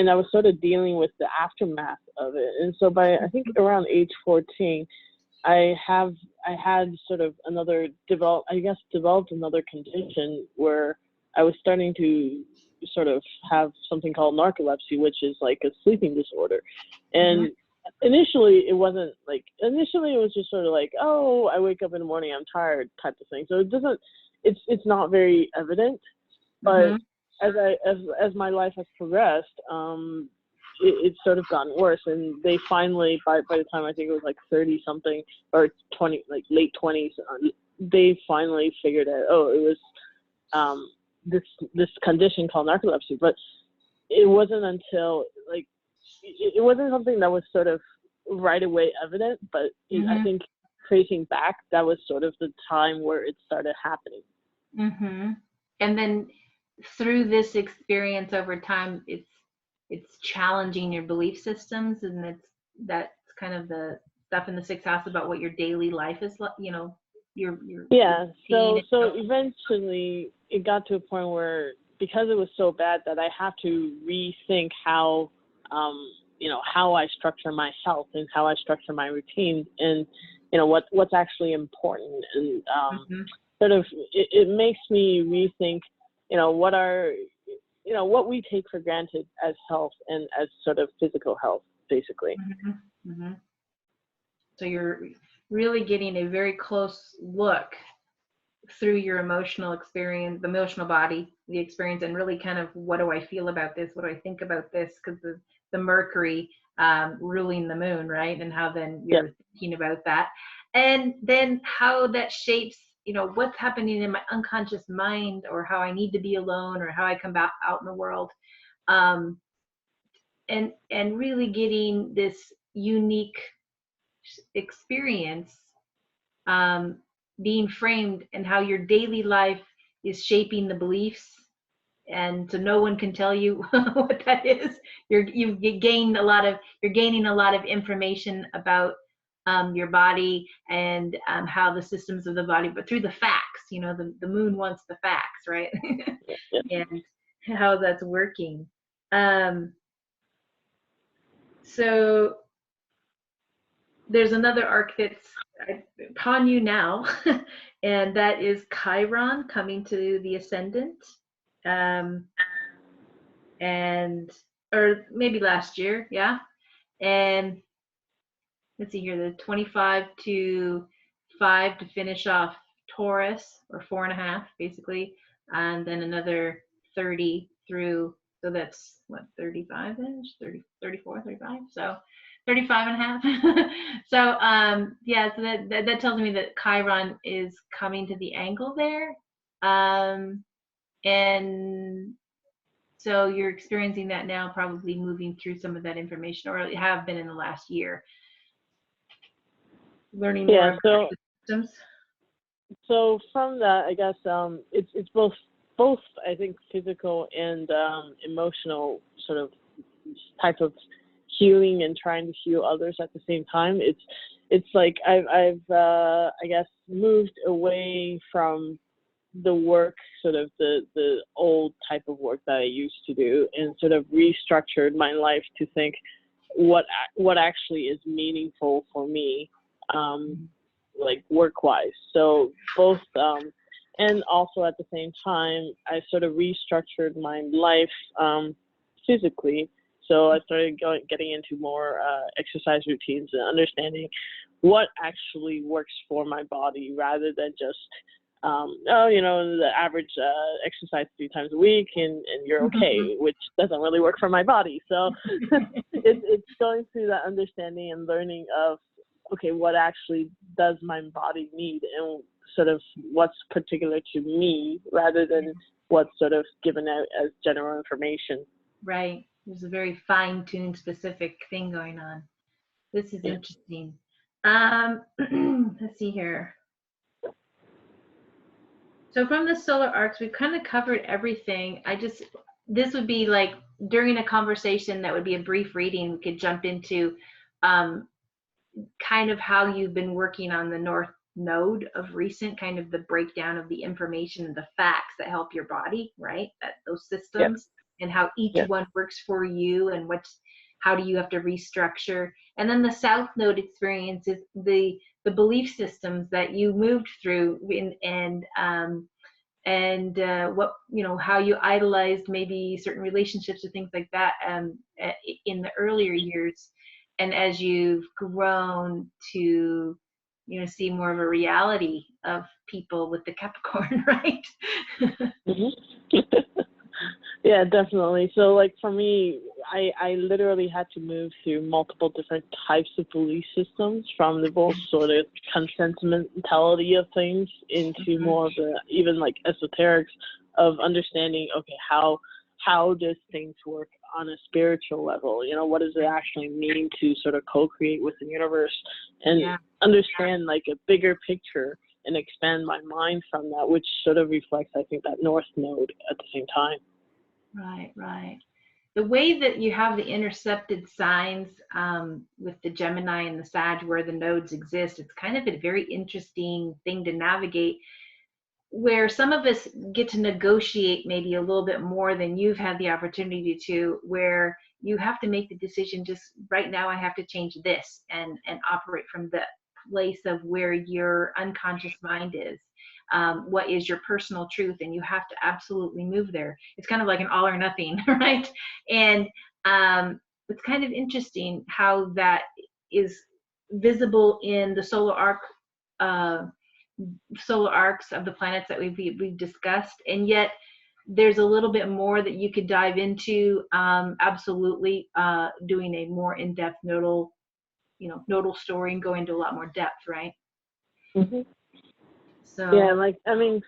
I was sort of dealing with the aftermath of it. And so by, I think, around age 14, I had sort of developed another condition where I was starting to sort of have something called narcolepsy, which is like a sleeping disorder. And initially it was just sort of like, oh, I wake up in the morning, I'm tired type of thing. So it's not very evident, but as my life has progressed, it's sort of gotten worse. And they finally, by the time I think it was like 30 something or 20, like late 20s, they finally figured out, oh, it was this condition called narcolepsy. But it wasn't until like it wasn't something that was sort of right away evident, but I think tracing back, that was sort of the time where it started happening. And then through this experience over time, it's challenging your belief systems, and that's kind of the stuff in the 6th house about what your daily life is like, you know, your so eventually it got to a point where, because it was so bad, that I have to rethink how you know, how I structure my health and how I structure my routine, and you know what's actually important, and sort of it makes me rethink, you know, what we take for granted as health and as sort of physical health, basically. So you're really getting a very close look through your emotional experience, the emotional body, the experience, and really kind of, what do I feel about this? What do I think about this? Because the Mercury ruling the moon, right? And how then you're thinking about that. And then how that shapes, you know, what's happening in my unconscious mind, or how I need to be alone, or how I come out in the world. And really getting this unique experience being framed, and how your daily life is shaping the beliefs, and so no one can tell you what that is. You're gaining a lot of information about your body, and how the systems of the body, but through the facts. You know, the moon wants the facts, right? And how that's working. So there's another arc that's upon you now, and that is Chiron coming to the Ascendant, and or maybe last year, and let's see here, the 25 to 5 to finish off Taurus, or 4.5 basically, and then another 30 through, so that's what, 35-ish, 30, 34, 35, so 35 and a half. So so that tells me that Chiron is coming to the angle there, and so you're experiencing that now, probably moving through some of that information, or have been in the last year, learning more about the systems. So from that, I guess it's both both, I think, physical and emotional sort of type of healing and trying to heal others at the same time. It's like I've I guess moved away from the work, sort of the old type of work that I used to do, and sort of restructured my life to think what actually is meaningful for me, like work-wise. So both, and also at the same time, I sort of restructured my life physically. So I started getting into more exercise routines and understanding what actually works for my body, rather than just the average exercise 3 times a week and you're okay, which doesn't really work for my body. So it's going through that understanding and learning of, okay, what actually does my body need, and sort of what's particular to me, rather than what's sort of given out as general information. Right. There's a very fine-tuned, specific thing going on. This is interesting. Let's see here. So from the solar arcs, we've kind of covered everything. This would be like during a conversation that would be a brief reading, we could jump into kind of how you've been working on the North Node of recent, kind of the breakdown of the information and the facts that help your body, right? Those systems, and how each one works for you, and how do you have to restructure. And then the South Node experience is the belief systems that you moved through, and what, how you idolized maybe certain relationships or things like that in the earlier years. And as you've grown to, see more of a reality of people with the Capricorn, right? Yeah, definitely. So like for me, I literally had to move through multiple different types of belief systems, from the most sort of sentimentality of things into more of the even like esoterics of understanding, okay, how does things work on a spiritual level? What does it actually mean to sort of co-create with the universe, and understand like a bigger picture and expand my mind from that, which sort of reflects, I think, that North Node at the same time. Right. The way that you have the intercepted signs with the Gemini and the Sag, where the nodes exist, it's kind of a very interesting thing to navigate, where some of us get to negotiate maybe a little bit more than you've had the opportunity to, where you have to make the decision, just right now I have to change this, and operate from the place of where your unconscious mind is. What is your personal truth, and you have to absolutely move there. It's kind of like an all or nothing, right? And it's kind of interesting how that is visible in the solar arcs of the planets that we've discussed, and yet there's a little bit more that you could dive into. Absolutely, doing a more in-depth nodal story and go into a lot more depth, right? So yeah, like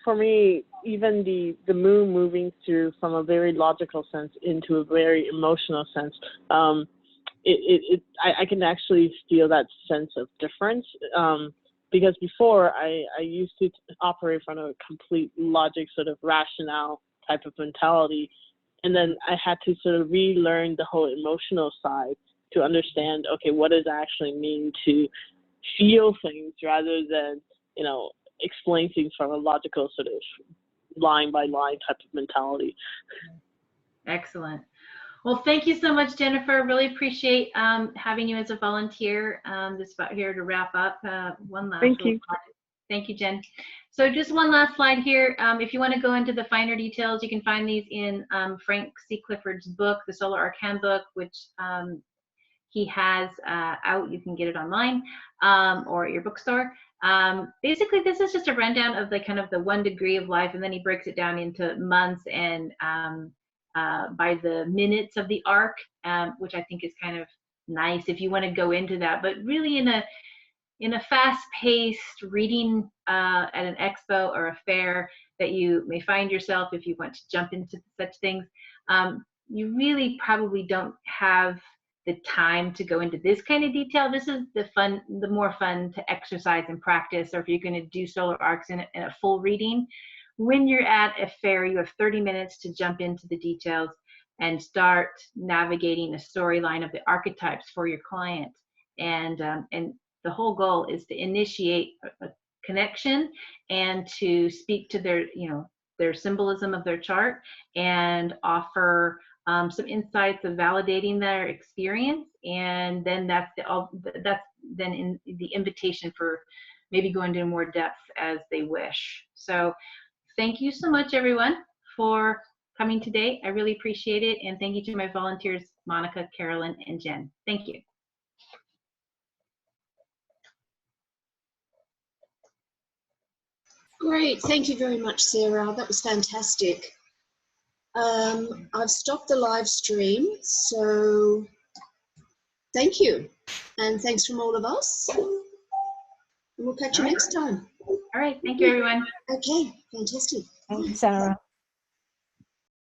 for me, even the moon moving through from a very logical sense into a very emotional sense, I can actually feel that sense of difference. Because before I used to operate from a complete logic, sort of rationale type of mentality, and then I had to sort of relearn the whole emotional side to understand, okay, what does it actually mean to feel things, rather than explain things from a logical sort of line by line type of mentality. Excellent. Well, thank you so much, Jennifer. Really appreciate having you as a volunteer. Just about here to wrap up. One last Thank you. slide. Thank you, Jen. So just one last slide here. If you want to go into the finer details, you can find these in Frank C. Clifford's book, The Solar Arc Handbook, which he has out. You can get it online or at your bookstore. Basically, this is just a rundown of the kind of the 1 degree of life, and then he breaks it down into months and by the minutes of the arc, which I think is kind of nice if you want to go into that. But really, in a fast-paced reading at an expo or a fair that you may find yourself, if you want to jump into such things, you really probably don't have the time to go into this kind of detail. This is the more fun to exercise and practice, or if you're going to do solar arcs in a full reading, when you're at a fair, you have 30 minutes to jump into the details and start navigating a storyline of the archetypes for your client. And the whole goal is to initiate a connection and to speak to their, their symbolism of their chart, and offer some insights of validating their experience. And then that's then the invitation for maybe going into more depth as they wish. So thank you so much, everyone, for coming today. I really appreciate it. And thank you to my volunteers, Monika, Carolyn, and Jen. Thank you. Great, thank you very much, Sarah. That was fantastic. I've stopped the live stream, so thank you. And thanks from all of us. And we'll catch you next time. All right, thank you, everyone. Okay, fantastic. Thanks, Sarah.